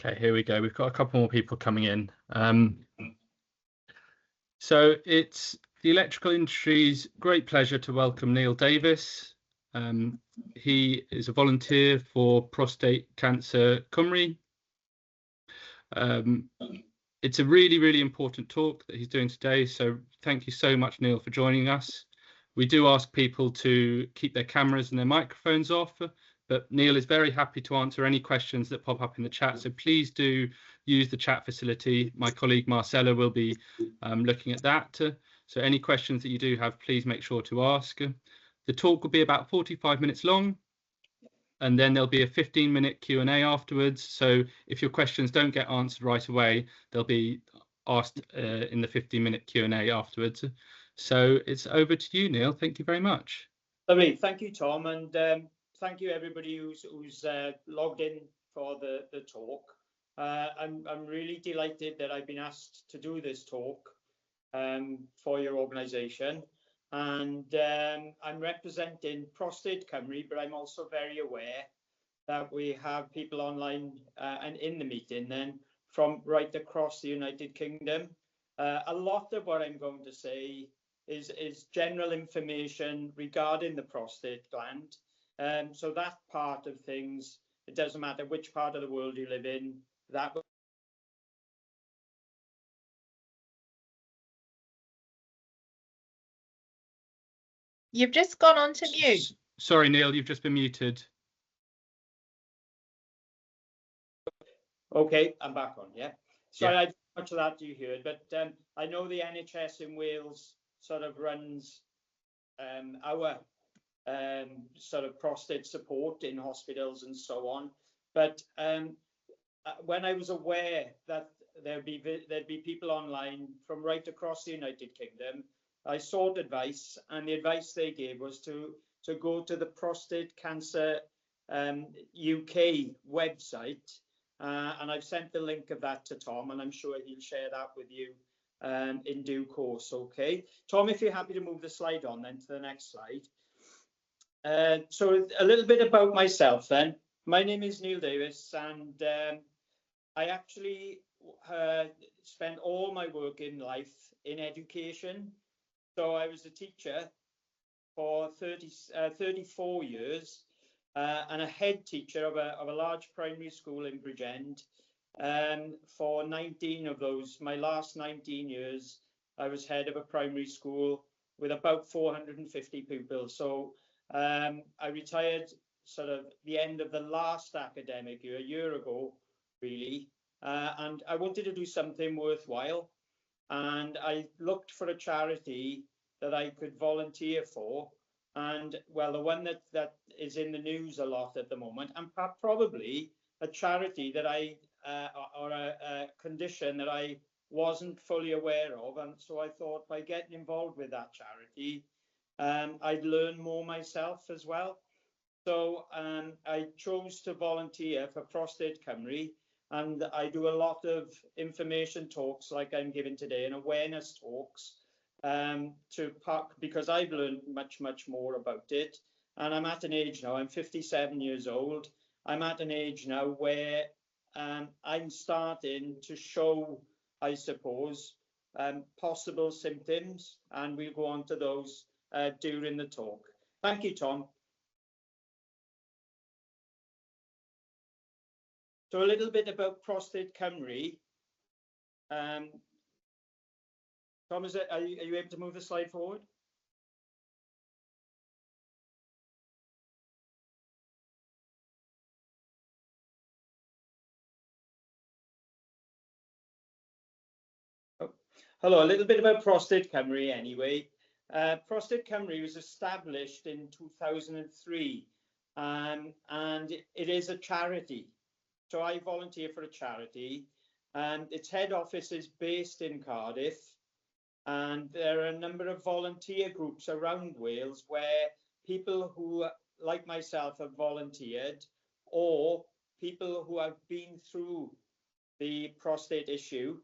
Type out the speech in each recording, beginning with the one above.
Okay, here we go. We've got a couple more people coming in. So it's the electrical industry's great pleasure to welcome Neil Davis. He is a volunteer for Prostate Cancer Cymru. It's a really, really important talk that he's doing today. So thank you so much, Neil, for joining us. We do ask people to keep their cameras and their microphones off, but Neil is very happy to answer any questions that pop up in the chat. So please do use the chat facility. My colleague Marcella will be looking at that. So any questions that you do have, please make sure to ask. The talk will be about 45 minutes long, and then there'll be a 15-minute Q&A afterwards. So if your questions don't get answered right away, they'll be asked in the 15-minute Q&A afterwards. So it's over to you, Neil. Thank you very much. Lovely. Thank you, Tom. And thank you, everybody who's logged in for the talk. I'm really delighted that I've been asked to do this talk for your organisation. And I'm representing Prostate Cymru, but I'm also very aware that we have people online and in the meeting then from right across the United Kingdom. A lot of what I'm going to say is general information regarding the prostate gland. So that part of things, it doesn't matter which part of the world you live in, that You've just gone on to mute. Sorry, Neil, you've just been muted. Okay, I'm back on, yeah. Sorry, Yeah. I don't know much of that you heard, but I know the NHS in Wales sort of runs our sort of prostate support in hospitals and so on. But when I was aware that there'd be people online from right across the United Kingdom, I sought advice, and the advice they gave was to go to the Prostate Cancer UK website, and I've sent the link of that to Tom, and I'm sure he'll share that with you in due course. Okay, Tom, if you're happy to move the slide on then to the next slide. So a little bit about myself then. My name is Neil Davis, and I actually spent all my working life in education. So I was a teacher for 34 years and a head teacher of a large primary school in Bridgend. For 19 of those, my last 19 years, I was head of a primary school with about 450 pupils. So I retired sort of the end of the last academic year, a year ago, really, and I wanted to do something worthwhile. And I looked for a charity that I could volunteer for. And well, the one that is in the news a lot at the moment, and probably a charity that or a condition that I wasn't fully aware of. And so I thought by getting involved with that charity, I'd learn more myself as well. So I chose to volunteer for Prostate Cymru, and I do a lot of information talks like I'm giving today and awareness talks because I've learned much more about it. And I'm at an age now, I'm 57 years old. I'm at an age now where I'm starting to show, I suppose, possible symptoms, and we'll go on to those during the talk. Thank you, Tom. So a little bit about Prostate Cymru. Tom, are you able to move the slide forward? Oh. Hello, a little bit about Prostate Cymru anyway. Prostate Cymru was established in 2003, and it is a charity. So I volunteer for a charity, and its head office is based in Cardiff, and there are a number of volunteer groups around Wales where people who, like myself, have volunteered, or people who have been through the prostate issue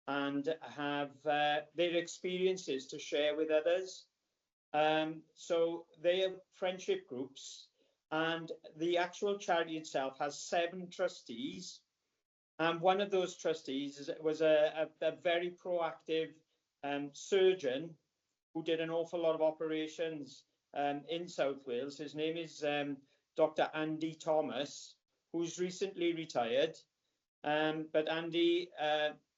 and have their experiences to share with others. So they are friendship groups. And the actual charity itself has 7 trustees, And one of those trustees was a very proactive surgeon who did an awful lot of operations in South Wales. His name is Dr. Andy Thomas, who's recently retired. But Andy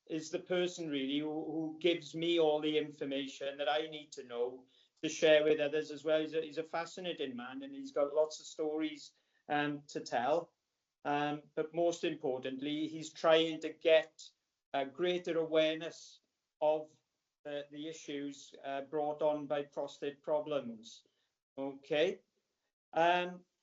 is the person really who gives me all the information that I need to know to share with others as well. He's a fascinating man, and he's got lots of stories to tell. But most importantly, he's trying to get a greater awareness of the issues brought on by prostate problems. Okay.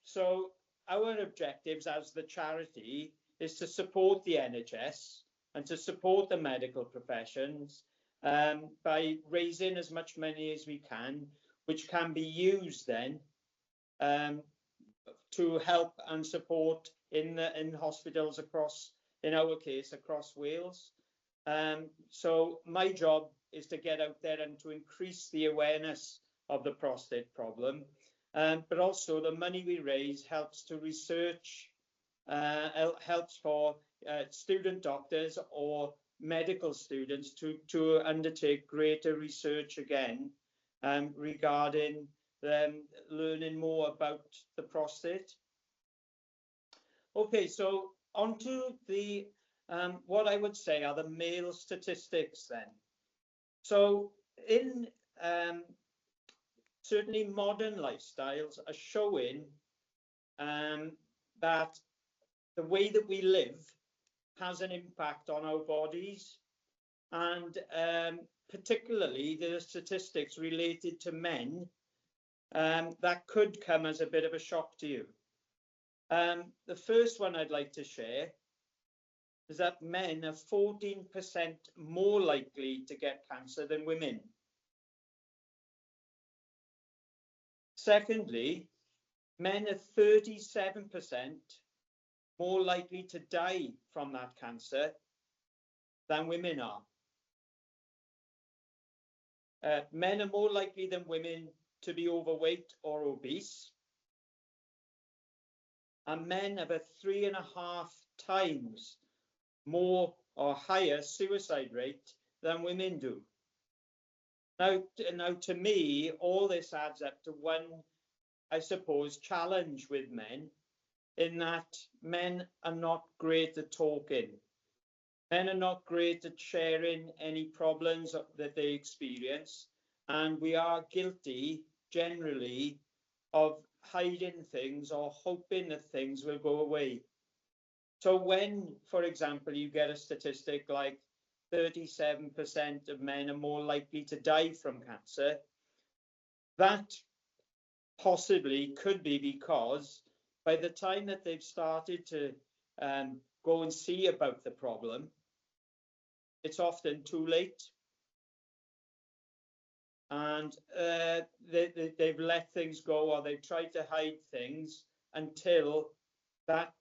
So our objectives as the charity is to support the NHS and to support the medical professions by raising as much money as we can, which can be used then to help and support in hospitals across, in our case, across Wales. So my job is to get out there and to increase the awareness of the prostate problem, but also the money we raise helps to research, helps for student doctors or medical students to undertake greater research again regarding learning more about the prostate. Okay, so on to the what I would say are the male statistics then. So in certainly modern lifestyles are showing that the way that we live has an impact on our bodies, and particularly the statistics related to men that could come as a bit of a shock to you. The first one I'd like to share is that men are 14% more likely to get cancer than women. Secondly, men are 37% more likely to die from that cancer than women are. Men are more likely than women to be overweight or obese. And men have a 3.5 times more or higher suicide rate than women do. Now to me, all this adds up to one, I suppose, challenge with men, in that men are not great at talking. Men are not great at sharing any problems that they experience, and we are guilty generally of hiding things or hoping that things will go away. So when, for example, you get a statistic like 37% of men are more likely to die from cancer, that possibly could be because by the time that they've started to go and see about the problem, it's often too late. And they've let things go, or they've tried to hide things until that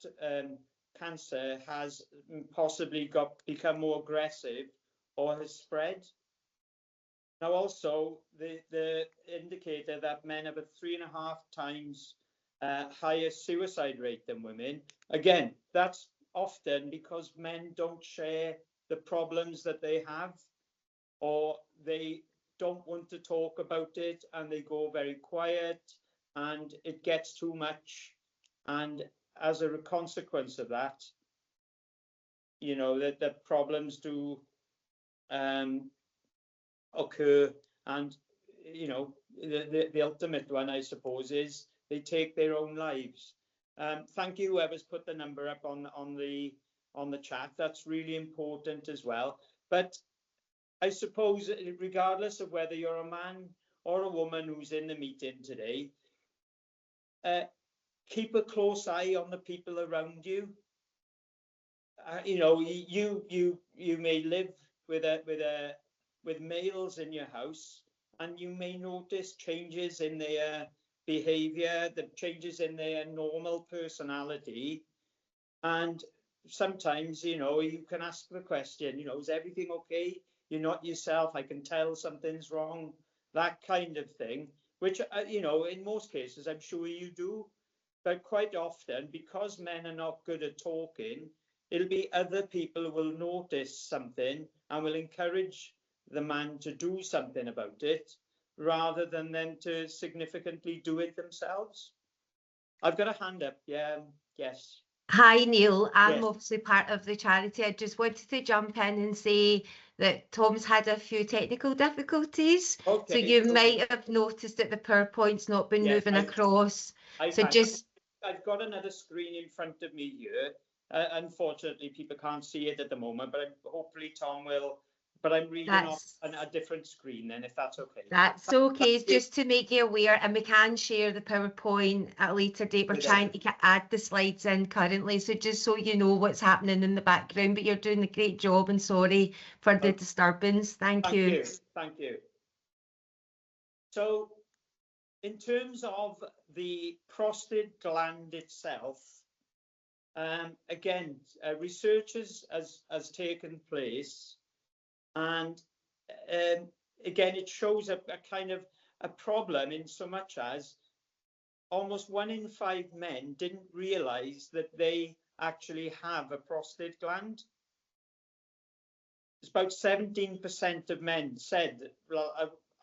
cancer has possibly become more aggressive or has spread. Now also the indicator that men have a 3.5 times higher suicide rate than women. Again, that's often because men don't share the problems that they have, or they don't want to talk about it and they go very quiet and it gets too much, and as a consequence of that, you know, that the problems do occur, and you know, the ultimate one, I suppose, is they take their own lives. Thank you whoever's put the number up on the chat. That's really important as well. But I suppose regardless of whether you're a man or a woman who's in the meeting today, keep a close eye on the people around you. You know, you may live with males in your house, and you may notice changes in their behavior, the changes in their normal personality. And sometimes, you know, you can ask the question, you know, is everything okay? You're not yourself. I can tell something's wrong, that kind of thing, which, you know, in most cases, I'm sure you do. But quite often, because men are not good at talking, it'll be other people who will notice something and will encourage the man to do something about it, rather than them to significantly do it themselves. I've got a hand up. Yeah, yes. Hi, Neil. I'm Yes. obviously part of the charity. I just wanted to jump in and say that Tom's had a few technical difficulties. Okay. So you might have noticed that the PowerPoint's not been moving across. I've got another screen in front of me here. Unfortunately, people can't see it at the moment, but hopefully Tom will. But I'm reading off a different screen then, if that's okay. That's okay. It's just to make you aware, and we can share the PowerPoint at a later date. We're trying to add the slides in currently, so just so you know what's happening in the background, but you're doing a great job, and sorry for the disturbance. Thank you. Thank you. So, in terms of the prostate gland itself, again, research has taken place, and again, it shows a kind of a problem in so much as almost 1 in 5 men didn't realize that they actually have a prostate gland. It's about 17% of men said, well,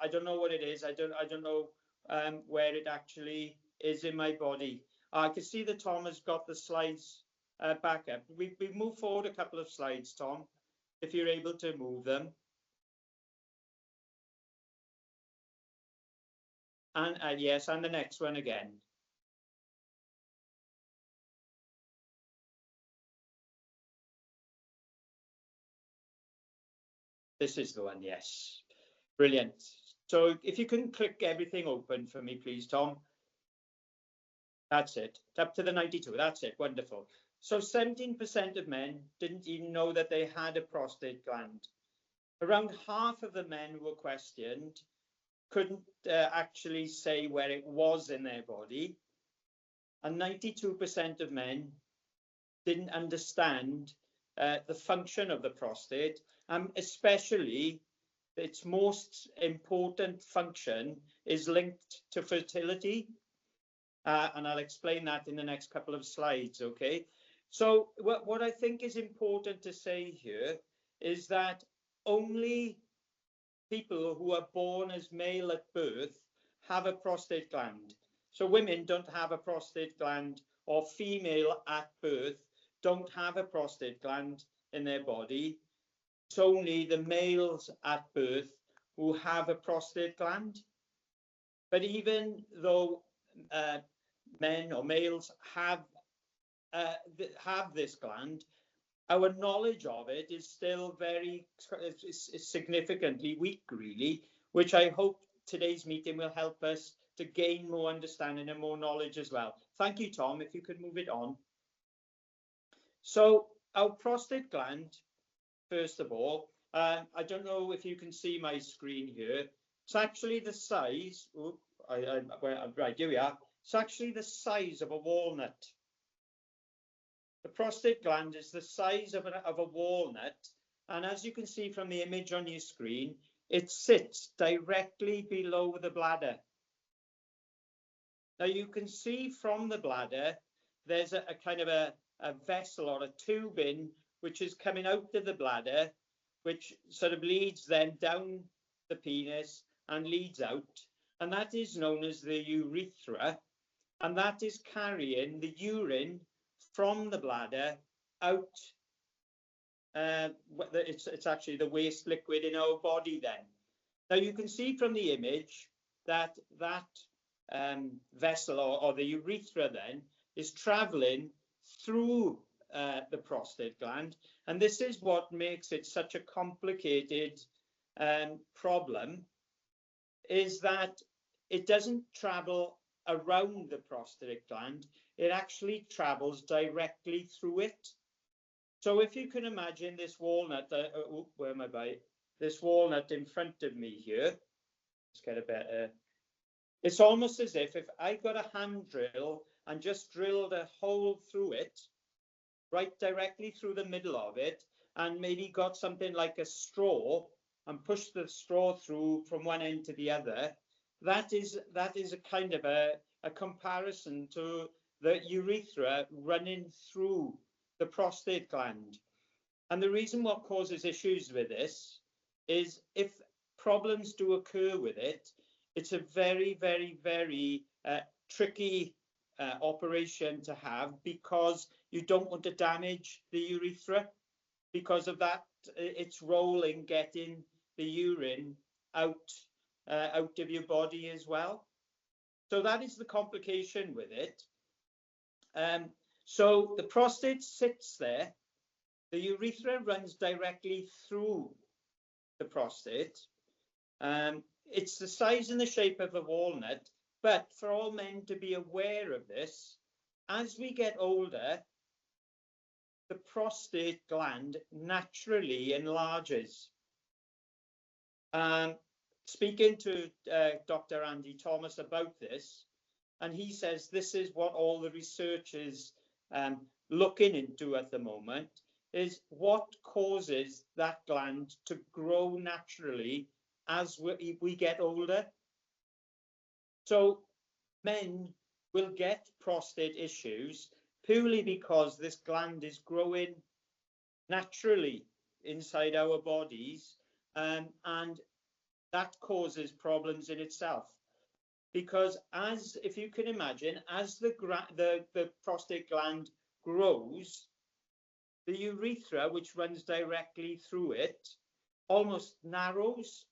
I don't know what it is. I don't know where it actually is in my body. I can see that Tom has got the slides back up. We move forward a couple of slides, Tom, if you're able to move them. And yes, and the next one again. This is the one, yes. Brilliant. So if you can click everything open for me, please, Tom. That's it. Up to the 92. That's it. Wonderful. So 17% of men didn't even know that they had a prostate gland. Around half of the men who were questioned couldn't actually say where it was in their body. And 92% of men didn't understand the function of the prostate, especially its most important function is linked to fertility. And I'll explain that in the next couple of slides, okay? So what I think is important to say here is that only people who are born as male at birth have a prostate gland. So women don't have a prostate gland, or female at birth don't have a prostate gland in their body. It's only the males at birth who have a prostate gland. But even though men or males have this gland, our knowledge of it is still very significantly weak, really, which I hope today's meeting will help us to gain more understanding and more knowledge as well. Thank you, Tom. If you could move it on. So our prostate gland, first of all, I don't know if you can see my screen here. It's actually the size, right, here we are. It's actually the size of a walnut. The prostate gland is the size of a walnut, and as you can see from the image on your screen, it sits directly below the bladder. Now you can see from the bladder, there's a kind of a vessel or a tubing which is coming out of the bladder, which sort of leads then down the penis and leads out, and that is known as the urethra, and that is carrying the urine from the bladder out. It's actually the waste liquid in our body then. Now you can see from the image that vessel or the urethra then is traveling through the prostate gland, and this is what makes it such a complicated problem, is that it doesn't travel around the prostate gland, it actually travels directly through it. So if you can imagine this walnut, where am I by? This walnut in front of me here, let's get a better. It's almost as if I got a hand drill and just drilled a hole through it, right directly through the middle of it, and maybe got something like a straw and pushed the straw through from one end to the other. That is a kind of a comparison to the urethra running through the prostate gland. And the reason what causes issues with this is if problems do occur with it, it's a very, very, very tricky operation to have, because you don't want to damage the urethra because of that, its role in getting the urine out of your body as well. So that is the complication with it. So the prostate sits there, the urethra runs directly through the prostate. It's the size and the shape of a walnut, but for all men to be aware of this, as we get older, the prostate gland naturally enlarges. Speaking to Dr. Andy Thomas about this, and he says this is what all the research is looking into at the moment, is what causes that gland to grow naturally as we get older. So men will get prostate issues purely because this gland is growing naturally inside our bodies, and that causes problems in itself. Because as, if you can imagine, as the prostate gland grows, the urethra, which runs directly through it, almost narrows,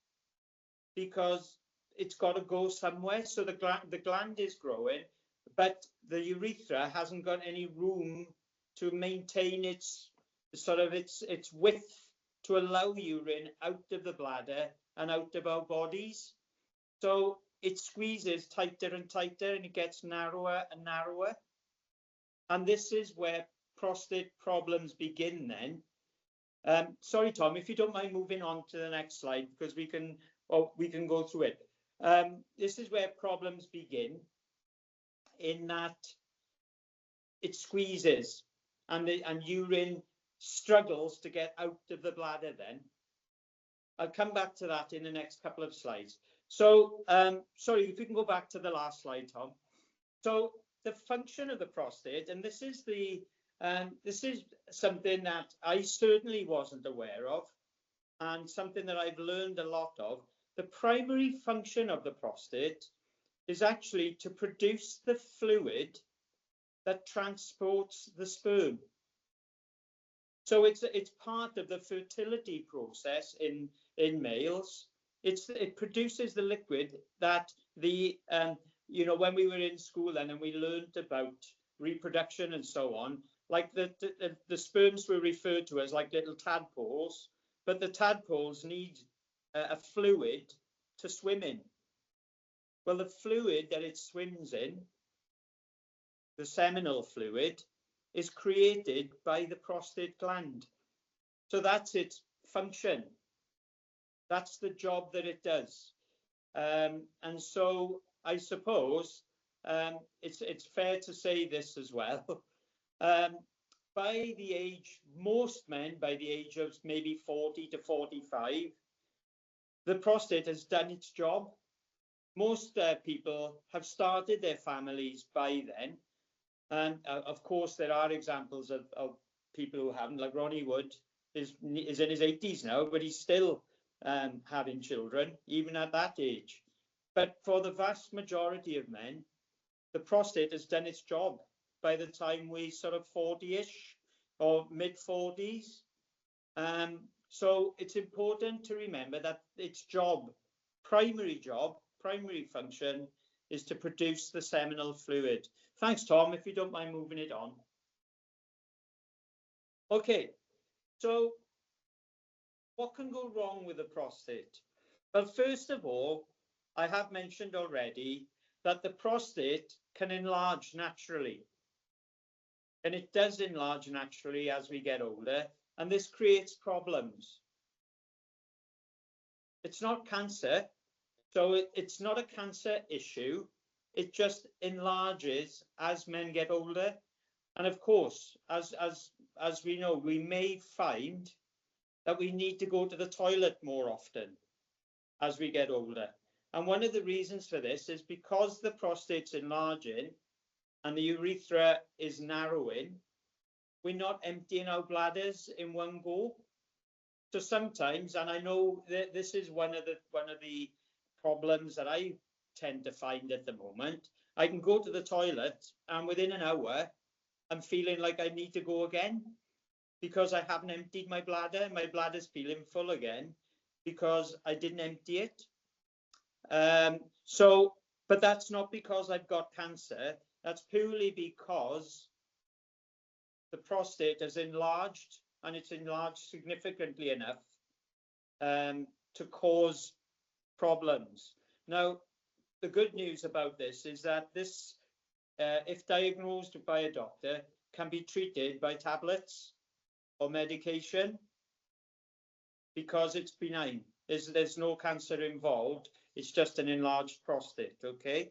because it's got to go somewhere. So the gland is growing, but the urethra hasn't got any room to maintain its sort of its width to allow urine out of the bladder and out of our bodies. So it squeezes tighter and tighter, and it gets narrower and narrower. And this is where prostate problems begin then. Sorry, Tom, if you don't mind moving on to the next slide, because we can go through it. This is where problems begin, in that it squeezes and urine struggles to get out of the bladder then. I'll come back to that in the next couple of slides. So, sorry, if you can go back to the last slide, Tom. So the function of the prostate, and this is something that I certainly wasn't aware of, and something that I've learned a lot of. The primary function of the prostate is actually to produce the fluid that transports the sperm. So it's part of the fertility process in males. It produces the liquid that when we were in school then and we learned about reproduction and so on, like the sperms were referred to as like little tadpoles, but the tadpoles need a fluid to swim in. Well, the fluid that it swims in, the seminal fluid, is created by the prostate gland. So that's its function. That's the job that it does. And so I suppose it's fair to say this as well. By the age, most men by the age of maybe 40 to 45, the prostate has done its job. Most people have started their families by then. And of course, there are examples of people who haven't, like Ronnie Wood is in his 80s now, but he's still having children, even at that age. But for the vast majority of men, the prostate has done its job by the time we sort of 40-ish or mid-40s. So it's important to remember that its primary function is to produce the seminal fluid. Thanks, Tom, if you don't mind moving it on. Okay, so what can go wrong with the prostate? Well, first of all, I have mentioned already that the prostate can enlarge naturally. And it does enlarge naturally as we get older, and this creates problems. It's not cancer, so it's not a cancer issue. It just enlarges as men get older. And of course, as we know, we may find that we need to go to the toilet more often as we get older. And one of the reasons for this is because the prostate's enlarging and the urethra is narrowing, we're not emptying our bladders in one go. So sometimes, and I know that this is one of the problems that I tend to find at the moment, I can go to the toilet and within an hour, I'm feeling like I need to go again because I haven't emptied my bladder. My bladder's feeling full again because I didn't empty it. But that's not because I've got cancer. That's purely because the prostate is enlarged, and it's enlarged significantly enough to cause problems. Now, the good news about this is that this, if diagnosed by a doctor, can be treated by tablets or medication because it's benign. There's no cancer involved. It's just an enlarged prostate, okay?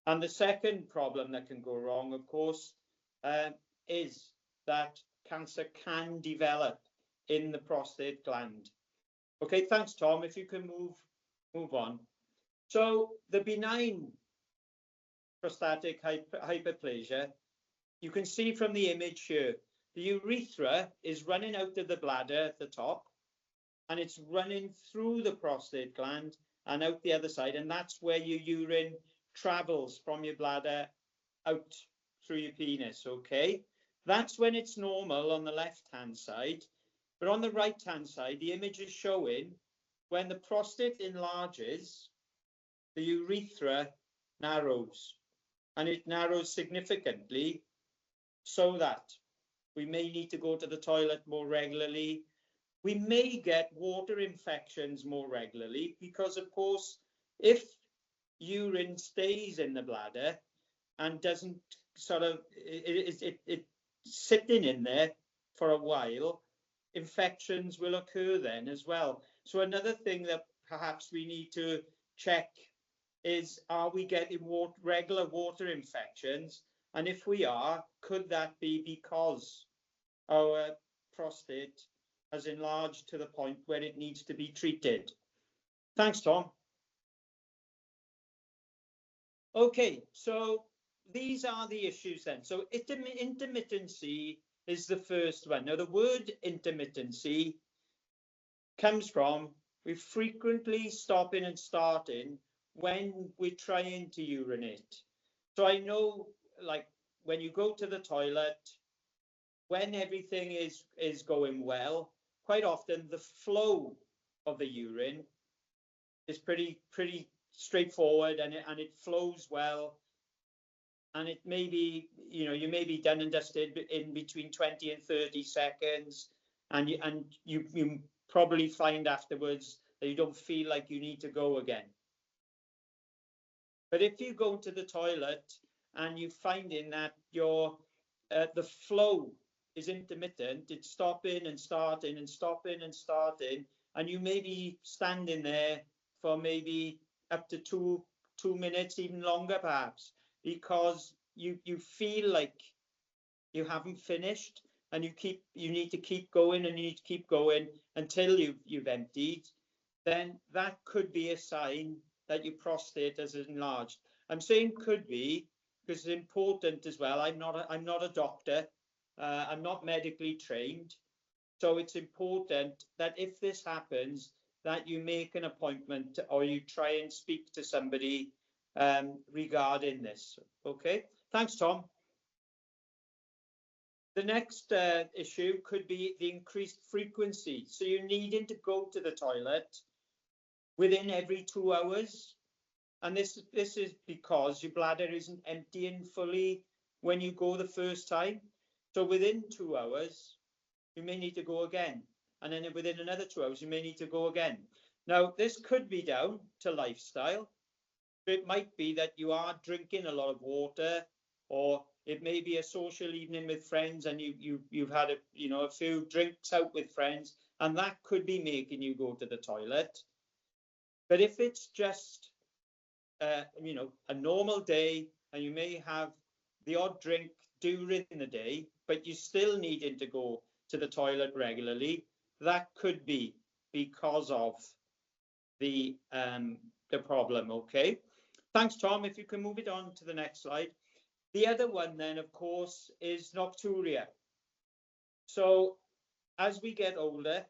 And the second problem that can go wrong, of course, is that cancer can develop in the prostate gland. Okay, thanks, Tom. If you can move on. So the benign prostatic hyperplasia, you can see from the image here, the urethra is running out of the bladder at the top, and it's running through the prostate gland and out the other side, and that's where your urine travels from your bladder out through your penis, okay? That's when it's normal on the left-hand side, but on the right-hand side, the image is showing when the prostate enlarges, the urethra narrows, and it narrows significantly so that we may need to go to the toilet more regularly. We may get water infections more regularly because, of course, if urine stays in the bladder and doesn't sort of, it's sitting in there for a while, infections will occur then as well. So another thing that perhaps we need to check is, are we getting regular water infections? And if we are, could that be because our prostate has enlarged to the point where it needs to be treated? Thanks, Tom. Okay, so these are the issues then. So intermittency is the first one. Now, the word intermittency comes from we frequently stopping and starting when we're trying to urinate. So I know, like, when you go to the toilet, when everything is going well, quite often the flow of the urine is pretty straightforward, and it flows well, and it may be, you may be done and dusted in between 20 and 30 seconds, and you probably find afterwards that you don't feel like you need to go again. But if you go to the toilet and you're finding that your the flow is intermittent, it's stopping and starting and stopping and starting, and you may be standing there for maybe up to two minutes, even longer perhaps, because you feel like you haven't finished, and you need to keep going, and you need to keep going until you've emptied, then that could be a sign that your prostate has enlarged. I'm saying could be because it's important as well. I'm not a doctor. I'm not medically trained, so it's important that if this happens, that you make an appointment or you try and speak to somebody regarding this. Okay, thanks, Tom. The next issue could be the increased frequency. So you're needing to go to the toilet within every 2 hours. And this is because your bladder isn't emptying fully when you go the first time. So within 2 hours, you may need to go again. And then within another 2 hours, you may need to go again. Now, this could be down to lifestyle. It might be that you are drinking a lot of water, or it may be a social evening with friends and you've had a few drinks out with friends, and that could be making you go to the toilet. But if it's just a normal day, and you may have the odd drink during the day, but you're still needing to go to the toilet regularly, that could be because of the problem. Okay, thanks, Tom. If you can move it on to the next slide. The other one then, of course, is nocturia. So as we get older,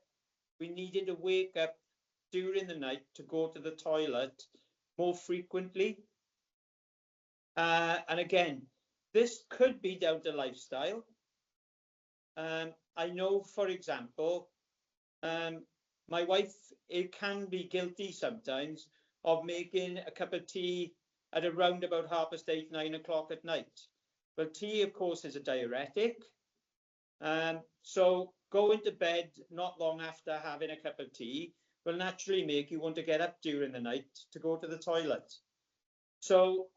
we needed to wake up during the night to go to the toilet more frequently. And again, this could be down to lifestyle. I know, for example, my wife, it can be guilty sometimes of making a cup of tea at around about 8:30, 9 o'clock at night. Well, tea, of course, is a diuretic. So going to bed not long after having a cup of tea will naturally make you want to get up during the night to go to the toilet. So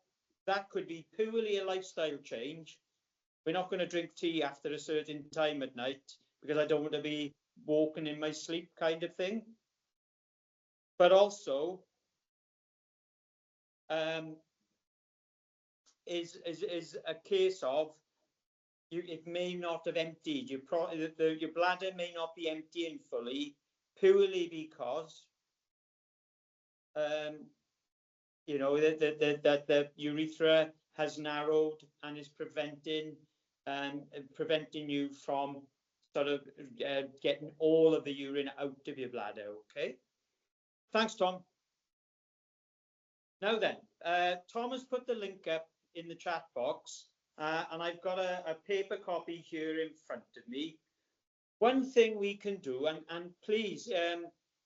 that could be purely a lifestyle change. We're not going to drink tea after a certain time at night because I don't want to be woken in my sleep, kind of thing. But also is a case of it may not have emptied. Your bladder may not be emptying fully, purely because you know that the urethra has narrowed and is preventing you from sort of getting all of the urine out of your bladder. Okay, thanks, Tom. Now then, Tom has put the link up in the chat box, and I've got a paper copy here in front of me. One thing we can do, and please,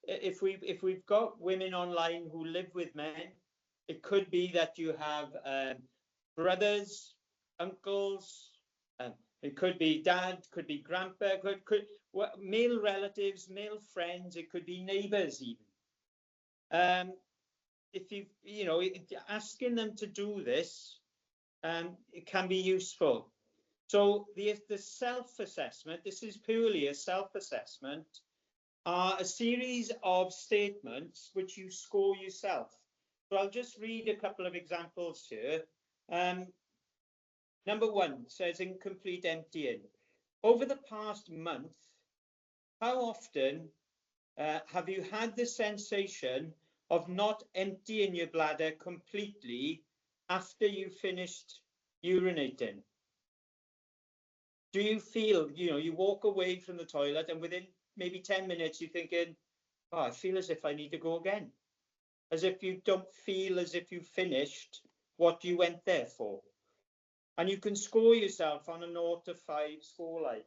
if we've got women online who live with men, it could be that you have brothers, uncles, it could be dad, could be grandpa, could male relatives, male friends, it could be neighbours even. If you know, asking them to do this, it can be useful. So the self-assessment, this is purely a self-assessment, are a series of statements which you score yourself. So I'll just read a couple of examples here. Number 1 says incomplete emptying. Over the past month, how often have you had the sensation of not emptying your bladder completely after you finished urinating? Do you feel, you walk away from the toilet and within maybe 10 minutes you're thinking, oh, I feel as if I need to go again, as if you don't feel as if you finished what you went there for? And you can score yourself on a 0 to 5 score line.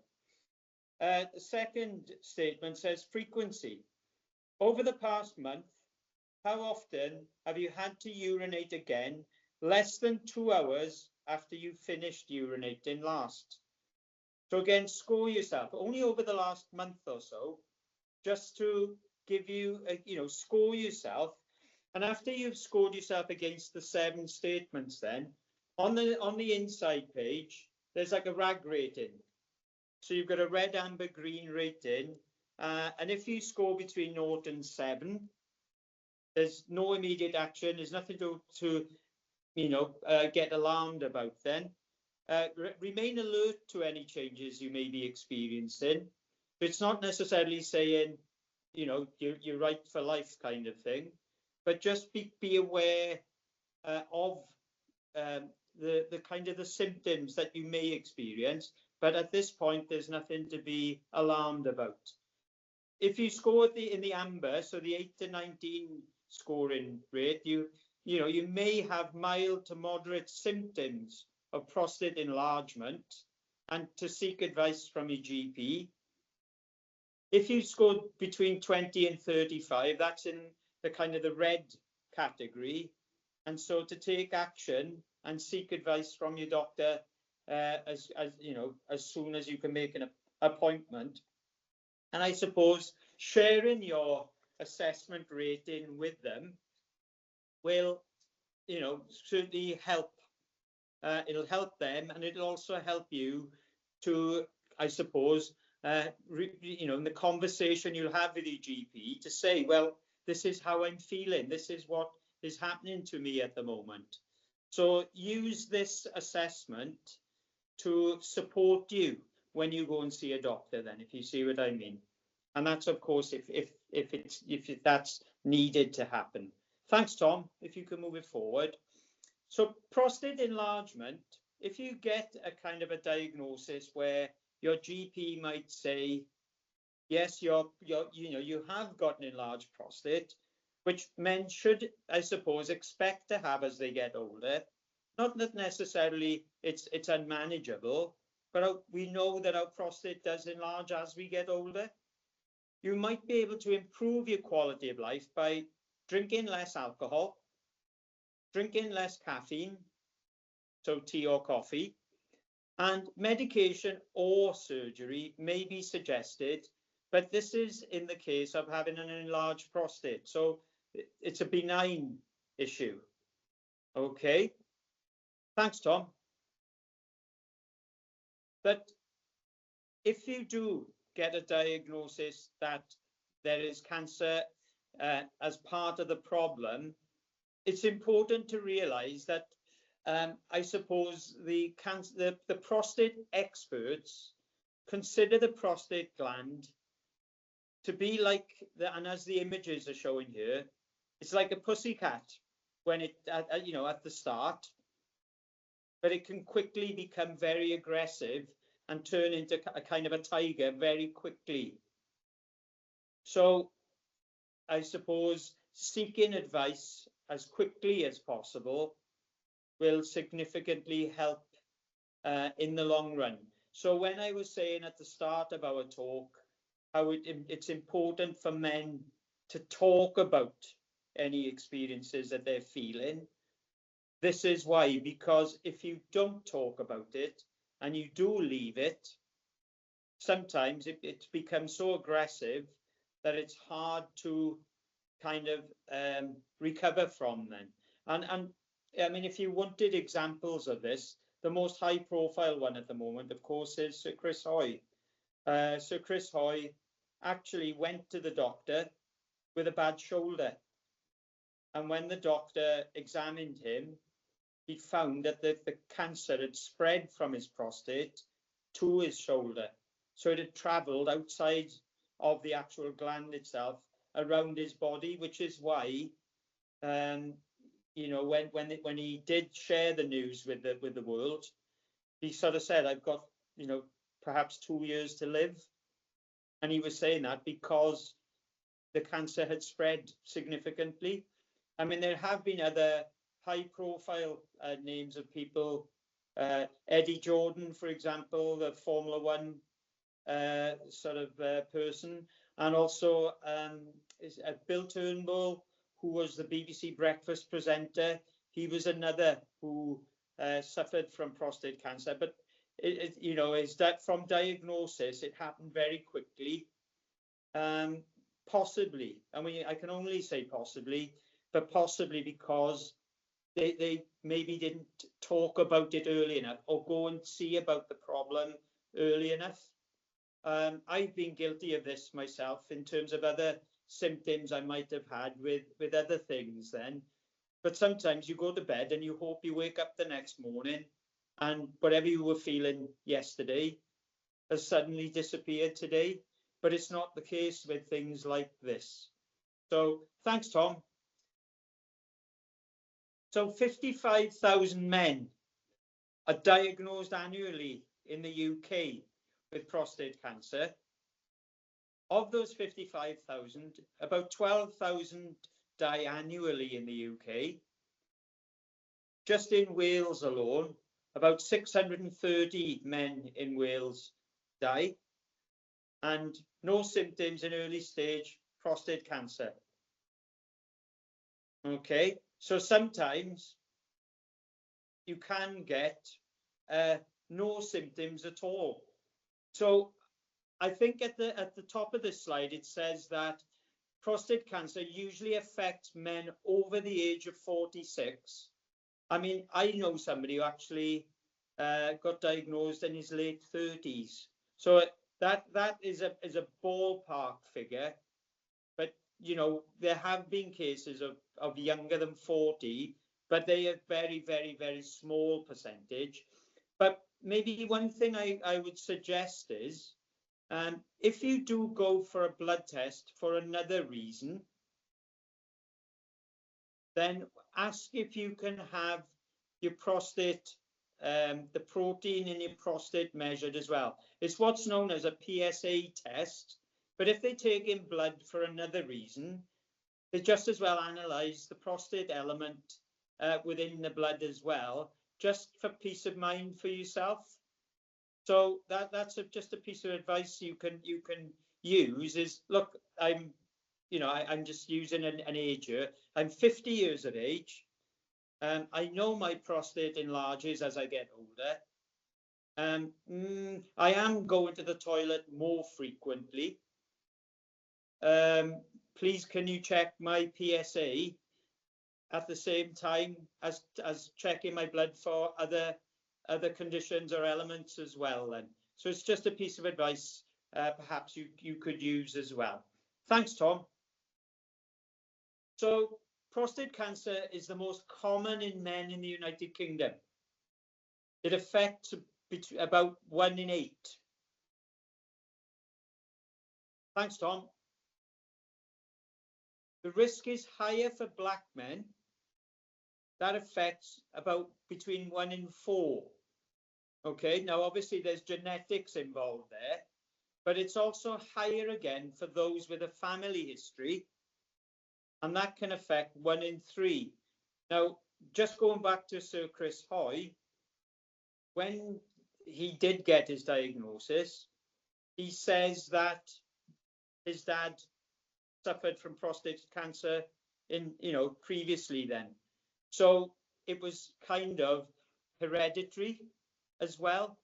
The second statement says frequency. Over the past month, how often have you had to urinate again less than 2 hours after you finished urinating last? So again, score yourself only over the last month or so, just to give you, score yourself. And after you've scored yourself against the 7 statements, then on the inside page, there's like a RAG rating. So you've got a red, amber, green rating. And if you score between 0 and 7, there's no immediate action. There's nothing to get alarmed about then. Remain alert to any changes you may be experiencing. But it's not necessarily saying, you're right for life kind of thing, but just be aware of the kind of the symptoms that you may experience. But at this point, there's nothing to be alarmed about. If you score in the amber, so the 8 to 19 scoring rate, you may have mild to moderate symptoms of prostate enlargement, and to seek advice from your GP. If you scored between 20 and 35, that's in the kind of the red category, and so to take action and seek advice from your doctor as soon as you can make an appointment. And I suppose sharing your assessment rating with them will, certainly help. It'll help them, and it'll also help you to, I suppose, in the conversation you'll have with your GP to say, well, this is how I'm feeling. This is what is happening to me at the moment. So use this assessment to support you when you go and see a doctor, then, if you see what I mean. And that's, of course, if that's needed to happen. Thanks, Tom. If you can move it forward. So prostate enlargement, if you get a kind of a diagnosis where your GP might say, yes, you have got an enlarged prostate, which men should, I suppose, expect to have as they get older. Not that necessarily it's unmanageable, but we know that our prostate does enlarge as we get older. You might be able to improve your quality of life by drinking less alcohol, drinking less caffeine, so tea or coffee, and medication or surgery may be suggested, but this is in the case of having an enlarged prostate. So it's a benign issue. Okay. Thanks, Tom. But if you do get a diagnosis that there is cancer as part of the problem, it's important to realize that I suppose the prostate experts consider the prostate gland to be like, and as the images are showing here, it's like a pussycat when it, at the start, but it can quickly become very aggressive and turn into a kind of a tiger very quickly. So I suppose seeking advice as quickly as possible will significantly help in the long run. So when I was saying at the start of our talk how it's important for men to talk about any experiences that they're feeling, this is why, because if you don't talk about it and you do leave it, sometimes it becomes so aggressive that it's hard to kind of recover from then. And I mean, if you wanted examples of this, the most high profile one at the moment, of course, is Sir Chris Hoy. Sir Chris Hoy actually went to the doctor with a bad shoulder. And when the doctor examined him, he found that the cancer had spread from his prostate to his shoulder. So it had travelled outside of the actual gland itself around his body, which is why, when he did share the news with the world, he sort of said, I've got, perhaps 2 years to live. And he was saying that because the cancer had spread significantly. I mean, there have been other high-profile names of people. Eddie Jordan, for example, the Formula One person, and also Bill Turnbull, who was the BBC Breakfast presenter. He was another who suffered from prostate cancer, but is that from diagnosis it happened very quickly. Possibly, I mean, I can only say possibly, but possibly because they maybe didn't talk about it early enough or go and see about the problem early enough. I've been guilty of this myself in terms of other symptoms I might have had with other things then. But sometimes you go to bed and you hope you wake up the next morning and whatever you were feeling yesterday has suddenly disappeared today. But it's not the case with things like this. So thanks, Tom. So 55,000 men are diagnosed annually in the UK with prostate cancer. Of those 55,000, about 12,000 die annually in the UK. Just in Wales alone, about 630 men in Wales die, and no symptoms in early stage prostate cancer. Okay, so sometimes you can get no symptoms at all. So I think at the top of this slide it says that prostate cancer usually affects men over the age of 46. I mean, I know somebody who actually got diagnosed in his late 30s. So that is a ballpark figure, but there have been cases of younger than 40, but they are very, very, very small percentage. But maybe one thing I would suggest is, if you do go for a blood test for another reason, then ask if you can have your prostate the protein in your prostate measured as well. It's what's known as a PSA test, but if they take in blood for another reason, they just as well analyze the prostate element within the blood as well, just for peace of mind for yourself. So that's just a piece of advice you can use. Is look, I'm just using an age here. I'm 50 years of age. I know my prostate enlarges as I get older. I am going to the toilet more frequently. Please, can you check my PSA at the same time as checking my blood for other conditions or elements as well then? So it's just a piece of advice perhaps you could use as well. Thanks, Tom. So prostate cancer is the most common in men in the United Kingdom. It affects about 1 in 8. Thanks, Tom. The risk is higher for black men. That affects about between 1 in 4. Okay, now obviously there's genetics involved there, but it's also higher again for those with a family history, and that can affect 1 in 3. Now, just going back to Sir Chris Hoy, when he did get his diagnosis, he says that his dad suffered from prostate cancer previously then. So it was kind of hereditary as well.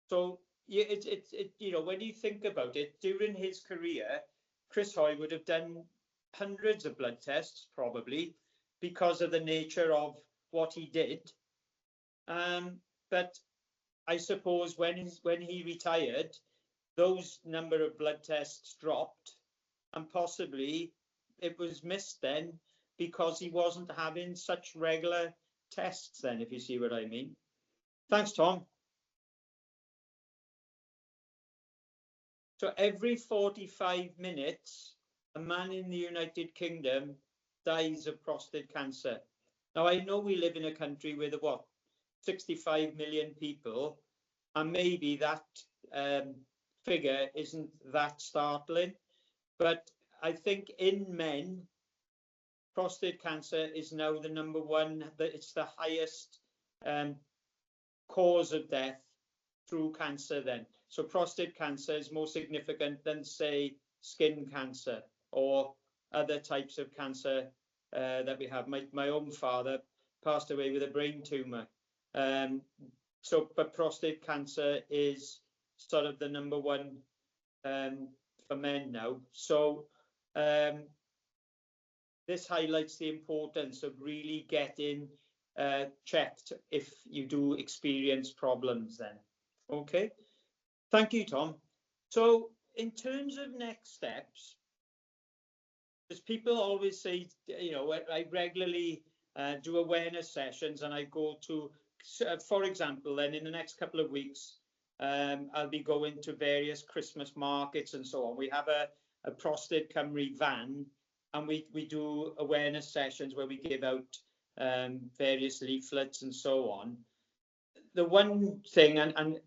So when you think about it, during his career, Chris Hoy would have done hundreds of blood tests probably because of the nature of what he did. But I suppose when he retired, those number of blood tests dropped, and possibly it was missed then because he wasn't having such regular tests then, if you see what I mean. Thanks, Tom. So every 45 minutes, a man in the United Kingdom dies of prostate cancer. Now, I know we live in a country with 65 million people, and maybe that figure isn't that startling, but I think in men, prostate cancer is now the number one, it's the highest cause of death through cancer then. So prostate cancer is more significant than, say, skin cancer or other types of cancer that we have. My own father passed away with a brain tumor. But prostate cancer is sort of the number one for men now. So this highlights the importance of really getting checked if you do experience problems then. Okay, thank you, Tom. So in terms of next steps, as people always say, I regularly do awareness sessions, and I go to, for example, then in the next couple of weeks, I'll be going to various Christmas markets and so on. We have a Prostate Cymru van, and we do awareness sessions where we give out various leaflets and so on. The one thing, and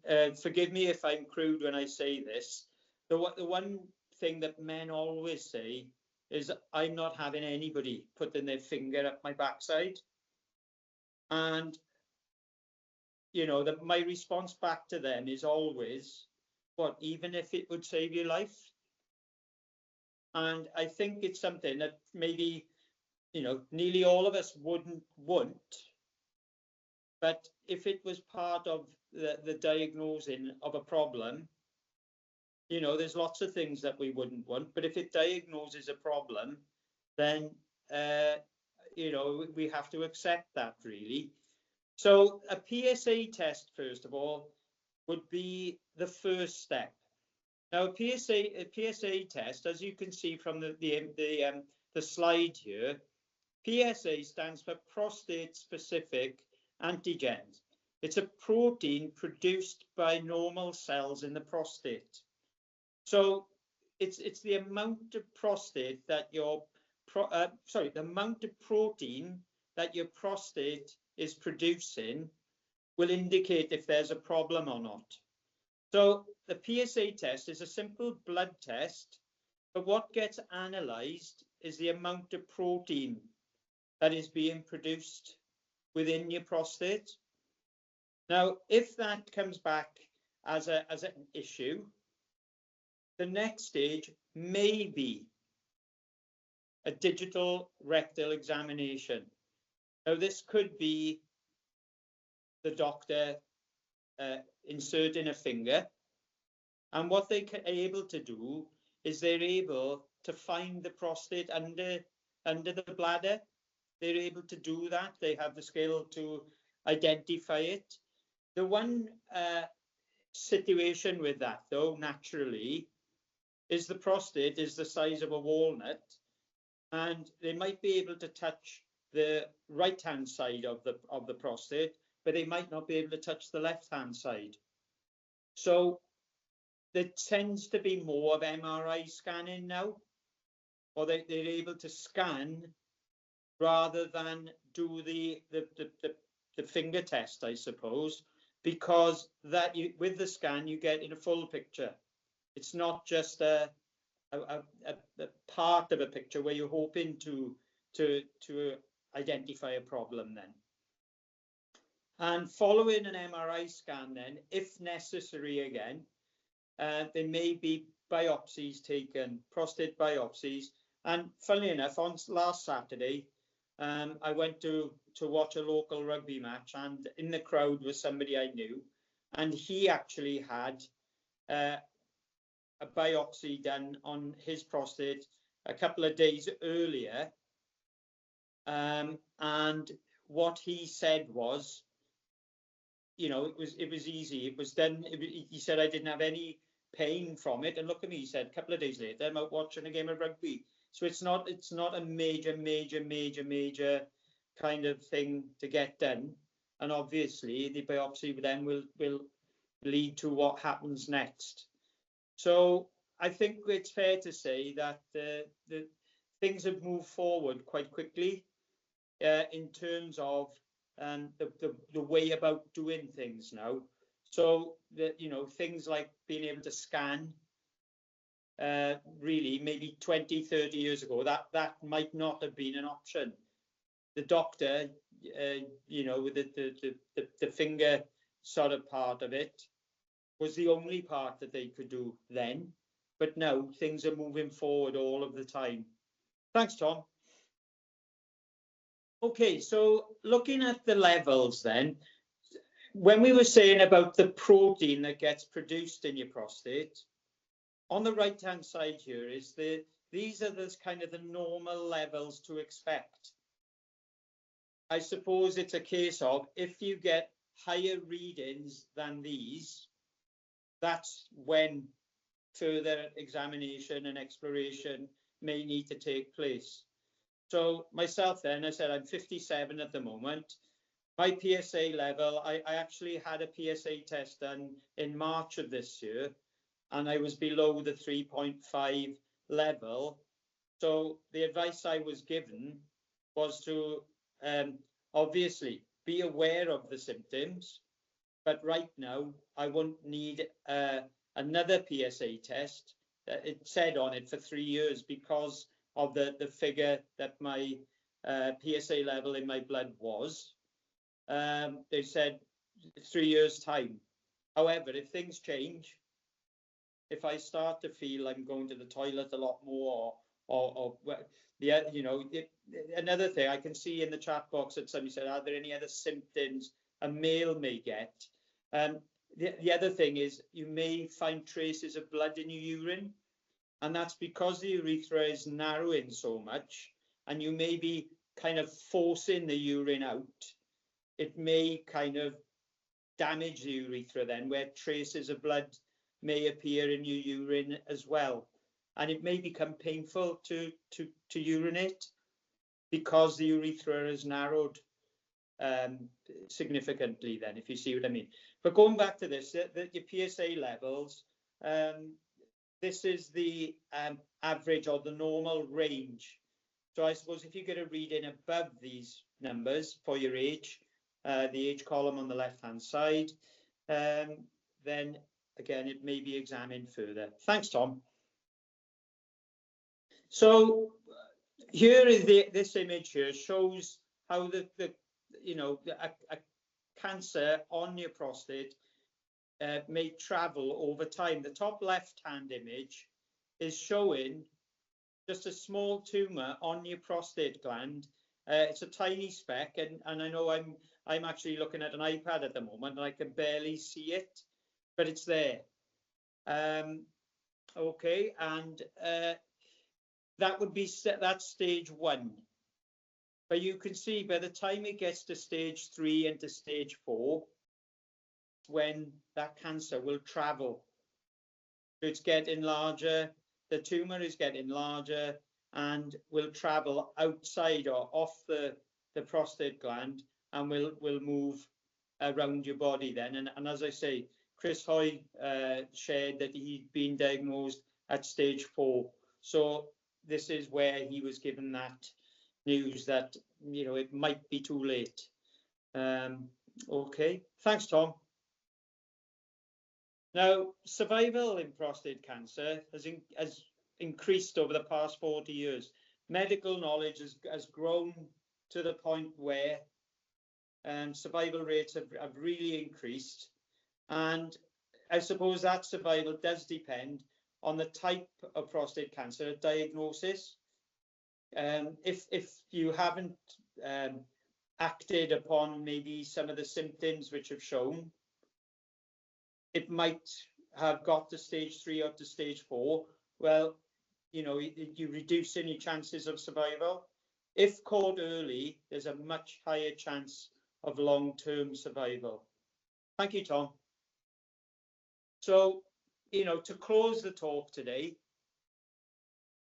forgive me if I'm crude when I say this, the one thing that men always say is, I'm not having anybody putting their finger up my backside. And, my response back to them is always, even if it would save your life? And I think it's something that maybe, nearly all of us wouldn't want. But if it was part of the diagnosing of a problem, there's lots of things that we wouldn't want. But if it diagnoses a problem, then, we have to accept that, really. So a PSA test, first of all, would be the first step. Now, a PSA test, as you can see from the slide here, PSA stands for prostate-specific antigens. It's a protein produced by normal cells in the prostate. So it's the amount of prostate that the amount of protein that your prostate is producing will indicate if there's a problem or not. So the PSA test is a simple blood test, but what gets analysed is the amount of protein that is being produced within your prostate. Now, if that comes back as an issue, the next stage may be a digital rectal examination. Now, this could be the doctor inserting a finger, and what they are able to do is they're able to find the prostate under the bladder. They're able to do that. They have the skill to identify it. The one situation with that, though, naturally, is the prostate is the size of a walnut, and they might be able to touch the right-hand side of the prostate, but they might not be able to touch the left-hand side. So there tends to be more of MRI scanning now, or they're able to scan rather than do the finger test, I suppose, because that with the scan you get in a full picture. It's not just a part of a picture where you're hoping to identify a problem then. And following an MRI scan then, if necessary again, there may be biopsies taken, prostate biopsies. And funnily enough, on last Saturday, I went to watch a local rugby match, and in the crowd was somebody I knew, and he actually had a biopsy done on his prostate a couple of days earlier. And what he said was, you know, it was easy. It was done. He said, I didn't have any pain from it. And look at me, he said, a couple of days later, I'm out watching a game of rugby. So it's not a major kind of thing to get done. And obviously the biopsy then will lead to what happens next. So I think it's fair to say that the things have moved forward quite quickly in terms of the way about doing things now. So that, you know, things like being able to scan, really maybe 20, 30 years ago, that might not have been an option. The doctor, you know, with the finger sort of part of it was the only part that they could do then. But now things are moving forward all of the time. Thanks, Tom. Okay, so looking at the levels then, when we were saying about the protein that gets produced in your prostate, on the right-hand side here is these are the kind of the normal levels to expect. I suppose it's a case of if you get higher readings than these, that's when further examination and exploration may need to take place. So myself then, I said I'm 57 at the moment. My PSA level, I actually had a PSA test done in March of this year, and I was below the 3.5 level. So the advice I was given was to obviously be aware of the symptoms, but right now I won't need another PSA test. It said on it for 3 years because of the figure that my PSA level in my blood was. They said 3 years time. However, if things change, if I start to feel I'm going to the toilet a lot more, or yeah, you know, another thing I can see in the chat box that somebody said, are there any other symptoms a male may get? The other thing is you may find traces of blood in your urine, and that's because the urethra is narrowing so much, and you may be kind of forcing the urine out. It may kind of damage the urethra then, where traces of blood may appear in your urine as well. And it may become painful to urinate because the urethra is narrowed significantly then, if you see what I mean. But going back to this, your PSA levels, this is the average or the normal range. So I suppose if you get a reading above these numbers for your age, the age column on the left-hand side, then again, it may be examined further. Thanks, Tom. So here is this image here shows how a cancer on your prostate may travel over time. The top left-hand image is showing just a small tumor on your prostate gland. It's a tiny speck, and I know I'm actually looking at an iPad at the moment, and I can barely see it, but it's there. Okay, and that would be that's stage 1. But you can see by the time it gets to stage 3 and to stage 4, when that cancer will travel. It's getting larger, the tumor is getting larger, and will travel outside or off the prostate gland, and will move around your body then. And as I say, Chris Hoy shared that he'd been diagnosed at stage 4. So this is where he was given that news that, you know, it might be too late. Okay, thanks, Tom. Now, survival in prostate cancer has increased over the past 40 years. Medical knowledge has grown to the point where survival rates have really increased. And I suppose that survival does depend on the type of prostate cancer diagnosis. If you haven't acted upon maybe some of the symptoms which have shown, it might have got to stage 3 or to stage 4. Well, you know, you reduce any chances of survival. If caught early, there's a much higher chance of long-term survival. Thank you, Tom. So, you know, to close the talk today,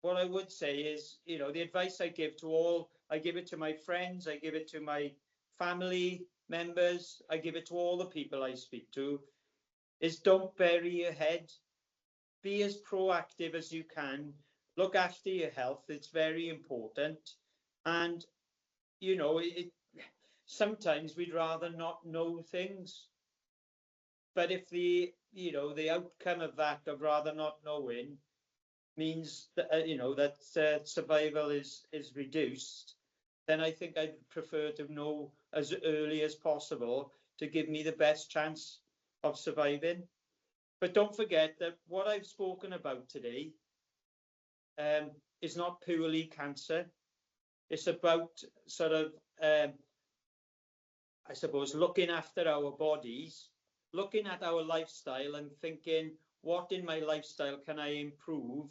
what I would say is, you know, the advice I give to all, I give it to my friends, I give it to my family members, I give it to all the people I speak to, is don't bury your head. Be as proactive as you can. Look after your health. It's very important. And, you know, sometimes we'd rather not know things. But if the outcome of that, of rather not knowing, means that, you know, that survival is reduced, then I think I'd prefer to know as early as possible to give me the best chance of surviving. But don't forget that what I've spoken about today is not purely cancer. It's about sort of, I suppose, looking after our bodies, looking at our lifestyle and thinking, what in my lifestyle can I improve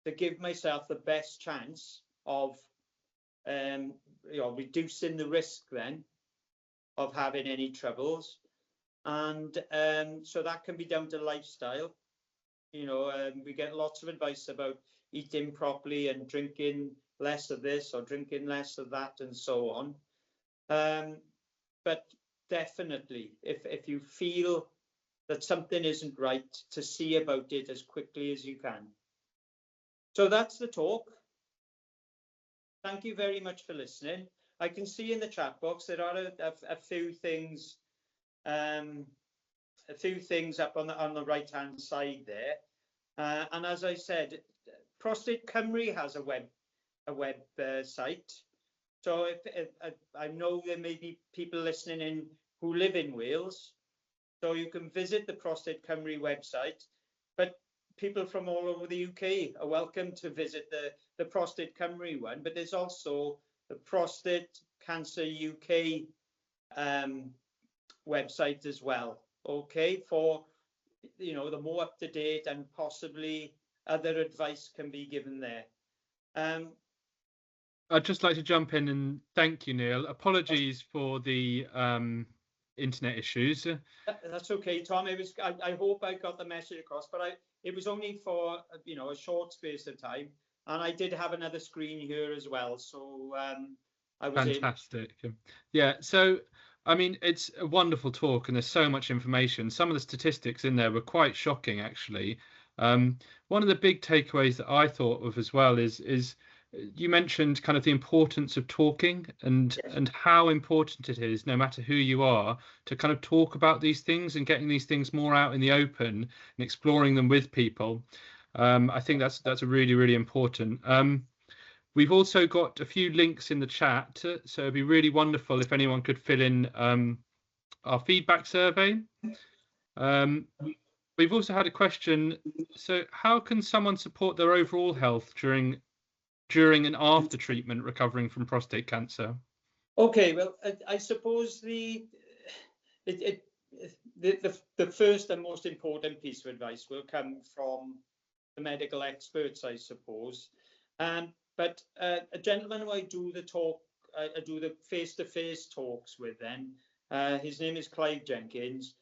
to give myself the best chance of reducing the risk then of having any troubles. And so that can be down to lifestyle. You know, we get lots of advice about eating properly and drinking less of this or drinking less of that and so on. But definitely, if you feel that something isn't right, to see about it as quickly as you can. So that's the talk. Thank you very much for listening. I can see in the chat box there are a few things up on the right hand side there, and as I said, Prostate Cymru has a web site. So if I know there may be people listening in who live in Wales, so you can visit the Prostate Cymru website, but people from all over the UK are welcome to visit the Prostate Cymru one. But there's also the Prostate Cancer UK website as well, okay, for, you know, the more up to date and possibly other advice can be given there. I'd just like to jump in and thank you, Neil. Apologies for the internet issues. That's okay, Tom. It was. I hope I got the message across, but it was only for, you know, a short space of time, and I did have another screen here as well, so I was fantastic. Yeah. So I mean, it's a wonderful talk, and there's so much information. Some of the statistics in there were quite shocking, actually. One of the big takeaways that I thought of as well is you mentioned kind of the importance of talking and how important it is, no matter who you are, to kind of talk about these things and getting these things more out in the open and exploring them with people. I think that's a really, really important. We've also got a few links in the chat, so it'd be really wonderful if anyone could fill in our feedback survey. We've also had a question. So how can someone support their overall health during and after treatment recovering from prostate cancer? Okay, well, I suppose the first and most important piece of advice will come from the medical experts, I suppose. But a gentleman who I do the face-to-face talks with then, his name is Clive Jenkins.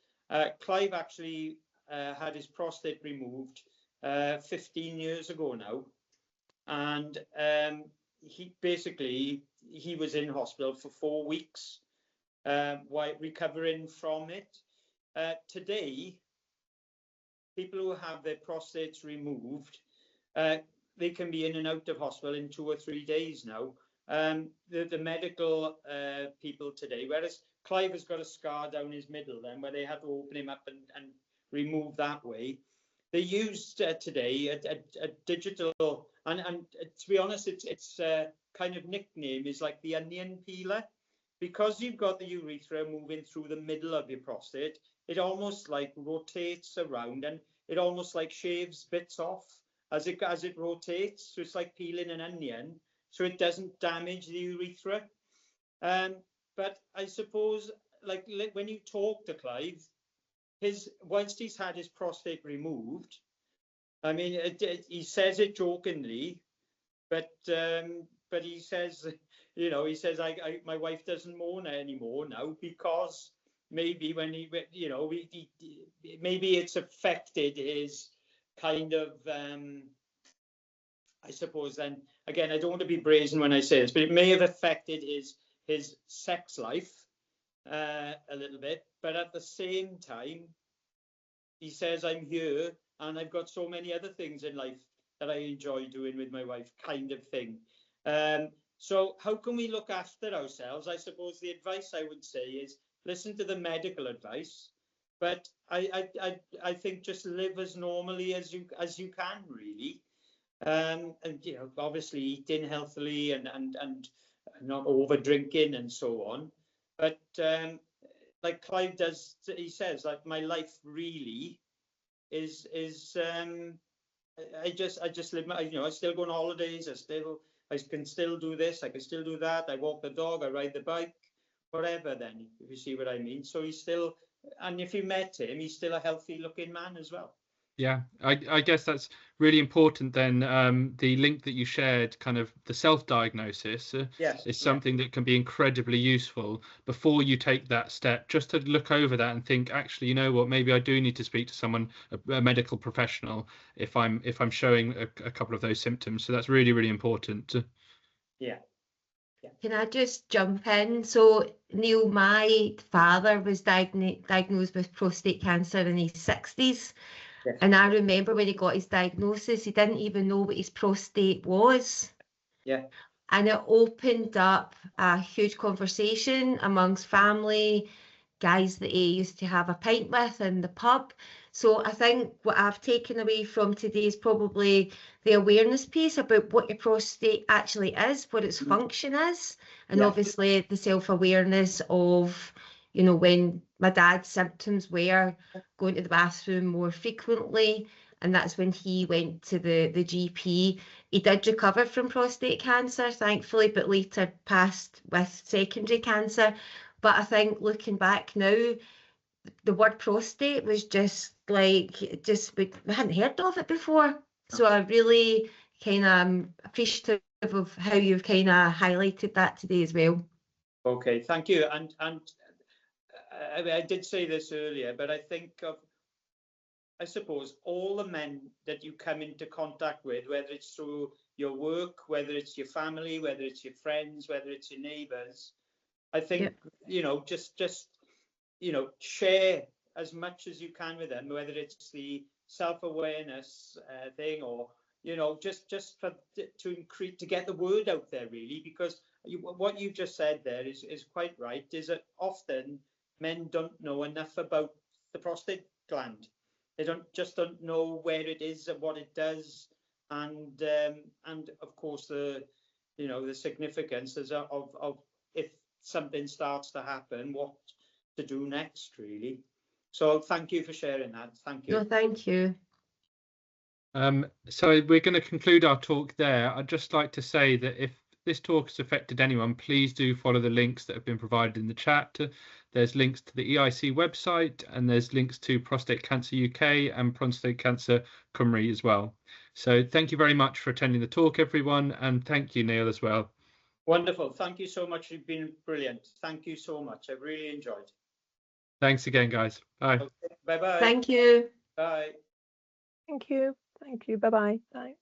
Clive actually had his prostate removed 15 years ago now. And he was in hospital for 4 weeks while recovering from it. Today, people who have their prostates removed, they can be in and out of hospital in 2 or 3 days now. The medical people today, whereas Clive has got a scar down his middle then, where they had to open him up and remove that way. They used today a digital, and to be honest, its kind of nickname is like the onion peeler, because you've got the urethra moving through the middle of your prostate. It almost like rotates around, and it almost like shaves bits off as it rotates. So it's like peeling an onion, so it doesn't damage the urethra. But I suppose, like when you talk to Clive, whilst he's had his prostate removed, I mean, he says it jokingly, but he says, my wife doesn't moan anymore now, because maybe when maybe it's affected his kind of, I suppose then, again, I don't want to be brazen when I say this, but it may have affected his sex life a little bit. But at the same time, he says, I'm here and I've got so many other things in life that I enjoy doing with my wife, kind of thing. So how can we look after ourselves? I suppose the advice I would say is listen to the medical advice, but I think just live as normally as you can, really. And obviously eating healthily and not over drinking and so on. But like Clive does, he says, like, my life really is I just live my, I still go on holidays, I can still do this, I can still do that, I walk the dog, I ride the bike, whatever, then, if you see what I mean. So he's still, and if you met him, he's still a healthy looking man as well. Yeah, I guess that's really important then. The link that you shared, kind of the self-diagnosis, is something that can be incredibly useful before you take that step, just to look over that and think, actually, you know what, maybe I do need to speak to someone, a medical professional, if I'm showing a couple of those symptoms. So that's really, really important. Yeah. Can I just jump in? So, Neil, my father was diagnosed with prostate cancer in his 60s. Yes. And I remember when he got his diagnosis, he didn't even know what his prostate was. Yeah. And it opened up a huge conversation amongst family, guys that he used to have a pint with in the pub. So I think what I've taken away from today is probably the awareness piece about what your prostate actually is, what its function is, and obviously the self-awareness of, when my dad's symptoms were going to the bathroom more frequently, and that's when he went to the GP. He did recover from prostate cancer, thankfully, but later passed with secondary cancer. But I think looking back now, the word prostate was just we hadn't heard of it before. So I really kind of appreciative of how you've kind of highlighted that today as well. Okay, thank you. And I did say this earlier, but I suppose all the men that you come into contact with, whether it's through your work, whether it's your family, whether it's your friends, whether it's your neighbours, I think, just share as much as you can with them, whether it's the self-awareness thing or, you know, just to increase, to get the word out there, really, because what you've just said there is quite right, is that often men don't know enough about the prostate gland. They don't know where it is and what it does, and of course the significance is of if something starts to happen, what to do next, really. So thank you for sharing that. Thank you. No, thank you. So we're going to conclude our talk there. I'd just like to say that if this talk has affected anyone, please do follow the links that have been provided in the chat. There's links to the EIC website, and there's links to Prostate Cancer UK and Prostate Cancer Cymru as well. So thank you very much for attending the talk, everyone, and thank you, Neil, as well. Wonderful. Thank you so much. You've been brilliant. Thank you so much. I've really enjoyed. Thanks again, guys. Bye. Okay. Bye-bye. Thank you. Bye. Thank you. Thank you. Bye-bye. Bye.